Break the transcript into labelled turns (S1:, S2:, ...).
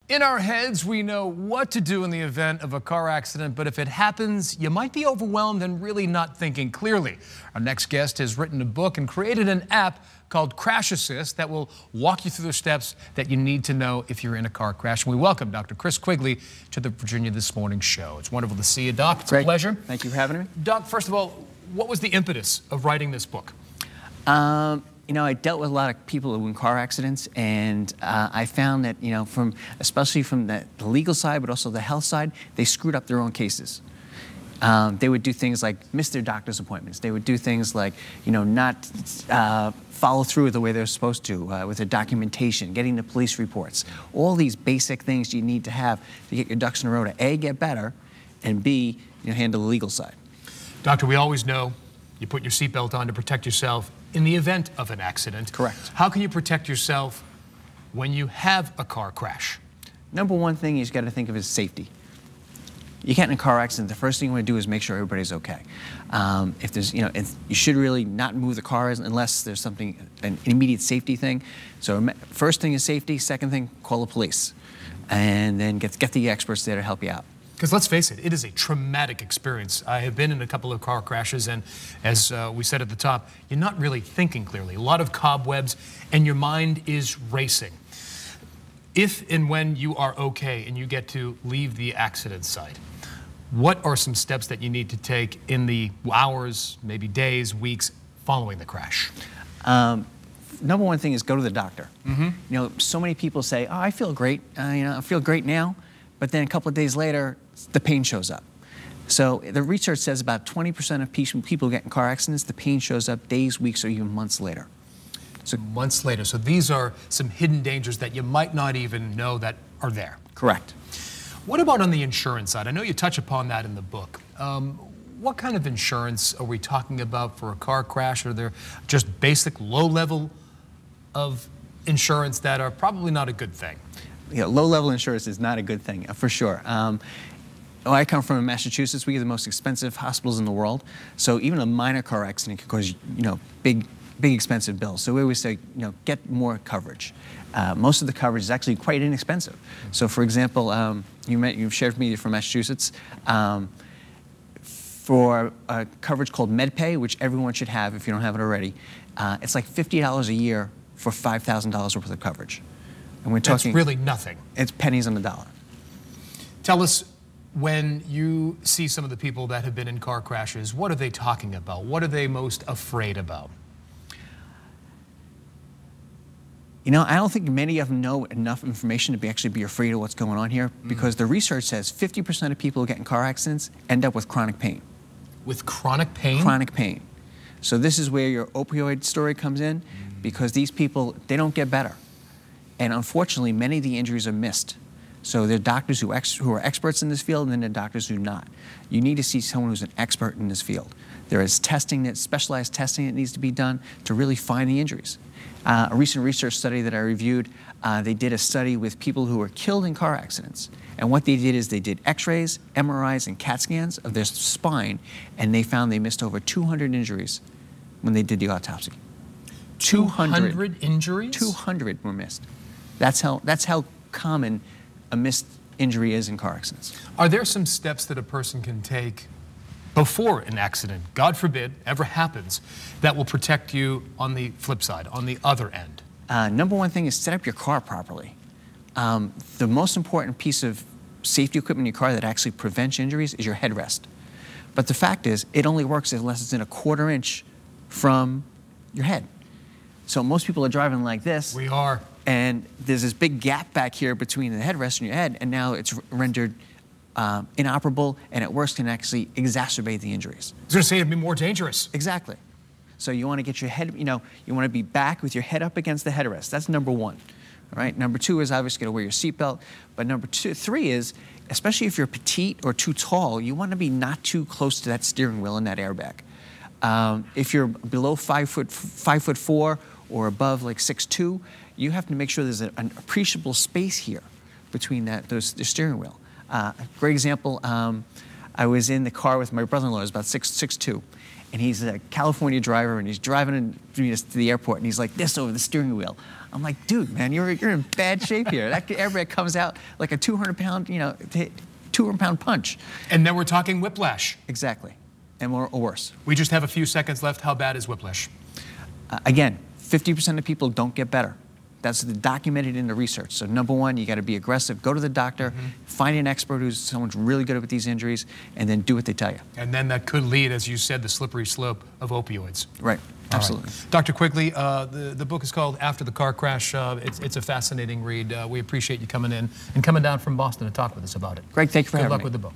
S1: In our heads, we know what to do in the event of a car accident, but if it happens, you might be overwhelmed and really not thinking clearly. Our next guest has written a book and created an app called Crash Assist that will walk you through the steps that you need to know if you're in a car crash. And we welcome Dr. Chris Quigley to the Virginia This Morning show. It's wonderful to see you, Doc. It's a pleasure.
S2: Thank you for having me.
S1: Doc, first of all, what was the impetus of writing this book?
S2: You know, I dealt with a lot of people in car accidents, and I found that, you know, especially from the legal side, but also the health side, they screwed up their own cases. They would do things like miss their doctor's appointments. They would do things like, you know, not follow through the way they're supposed to with their documentation, getting the police reports. All these basic things you need to have to get your ducks in a row to A, get better, and B, you know, handle the legal side.
S1: Doctor, we always know you put your seatbelt on to protect yourself in the event of an accident.
S2: Correct.
S1: How can you protect yourself when you have a car crash?
S2: Number one thing you've got to think of is safety. You get in a car accident, the first thing you want to do is make sure everybody's okay. If there's, you know, you should really not move the cars unless there's something, an immediate safety thing. So first thing is safety, second thing, call the police. And then get the experts there to help you out.
S1: Because let's face it, it is a traumatic experience. I have been in a couple of car crashes, and as we said at the top, you're not really thinking clearly. A lot of cobwebs, and your mind is racing. If and when you are okay and you get to leave the accident site, what are some steps that you need to take in the hours, maybe days, weeks following the crash?
S2: Number one thing is go to the doctor. You know, so many people say, "Oh, I feel great. You know, I feel great now," but then a couple of days later, the pain shows up. So the research says about 20% of people who get in car accidents, the pain shows up days, weeks, or even months later.
S1: So months later. So these are some hidden dangers that you might not even know that are there.
S2: Correct.
S1: What about on the insurance side? I know you touch upon that in the book. What kind of insurance are we talking about for a car crash? Are there just basic low level of insurance that are probably not a good thing?
S2: Yeah, low-level insurance is not a good thing, for sure. I come from Massachusetts. We have the most expensive hospitals in the world. So even a minor car accident can cause, you know, big expensive bills. So we always say, you know, get more coverage. Most of the coverage is actually quite inexpensive. So for example, you've shared with me you're from Massachusetts. For a coverage called MedPay, which everyone should have if you don't have it already, it's like $50 a year for $5,000 worth of coverage. And we're talking,
S1: that's really nothing.
S2: It's pennies on the dollar.
S1: Tell us, when you see some of the people that have been in car crashes, what are they talking about? What are they most afraid about?
S2: You know, I don't think many of them know enough information to actually be afraid of what's going on here, because the research says 50% of people who get in car accidents end up with chronic pain.
S1: With chronic pain?
S2: Chronic pain. So this is where your opioid story comes in, because these people, they don't get better. And unfortunately, many of the injuries are missed. So there are doctors who are experts in this field, and then there are doctors who are not. You need to see someone who's an expert in this field. There is specialized testing that needs to be done to really find the injuries. A recent research study that I reviewed, they did a study with people who were killed in car accidents. And what they did is they did x-rays, MRIs, and CAT scans of their spine, and they found they missed over 200 injuries when they did the autopsy.
S1: 200 injuries?
S2: 200 were missed. That's how common a missed injury is in car accidents.
S1: Are there some steps that a person can take before an accident, God forbid, ever happens, that will protect you on the flip side, on the other end?
S2: Number one thing is set up your car properly. The most important piece of safety equipment in your car that actually prevents injuries is your headrest. But the fact is, it only works unless it's in a 1/4 inch from your head. So most people are driving like this.
S1: We are.
S2: And there's this big gap back here between the headrest and your head, and now it's rendered inoperable, and at worst can actually exacerbate the injuries.
S1: I was going to say it'd be more dangerous.
S2: Exactly. So you want to get your head, you know, you want to be back with your head up against the headrest. That's number one. All right. Number two is obviously going to wear your seatbelt. But three is, especially if you're petite or too tall, you want to be not too close to that steering wheel and that airbag. If you're below 5'4" or above like 6'2", you have to make sure there's an appreciable space here between the steering wheel. Great example, I was in the car with my brother-in-law, who's about 6'2", and he's a California driver, and he's driving to the airport, and he's like this over the steering wheel. I'm like, dude, man, you're in bad shape here. That airbag comes out like a 200-pound, 200-pound punch.
S1: And then we're talking whiplash.
S2: Exactly, and or worse.
S1: We just have a few seconds left. How bad is whiplash?
S2: Again, 50% of people don't get better. That's documented in the research. So number one, you got to be aggressive. Go to the doctor, find an expert someone's really good with these injuries, and then do what they tell you.
S1: And then that could lead, as you said, the slippery slope of opioids.
S2: Right, absolutely.
S1: Right. Dr. Quigley, the book is called After the Car Crash. It's a fascinating read. We appreciate you coming in and coming down from Boston to talk with us about it.
S2: Greg, thank you for having me.
S1: Good luck with the book.